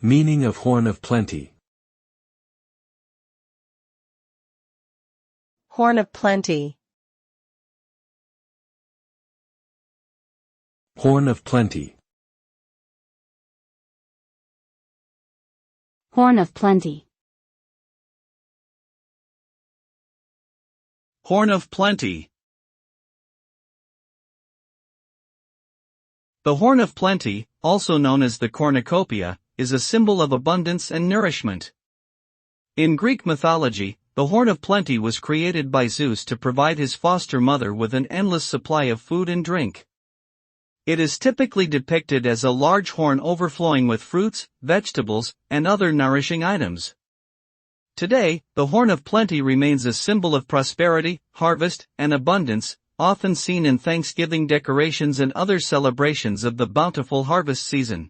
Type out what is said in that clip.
Meaning of Horn of Plenty. Horn of Plenty. Horn of Plenty. Horn of Plenty. Horn of Plenty. The Horn of Plenty, also known as the cornucopia, is a symbol of abundance and nourishment. In Greek mythology, the Horn of Plenty was created by Zeus to provide his foster mother with an endless supply of food and drink. It is typically depicted as a large horn overflowing with fruits, vegetables, and other nourishing items. Today, the Horn of Plenty remains a symbol of prosperity, harvest, and abundance, often seen in Thanksgiving decorations and other celebrations of the bountiful harvest season.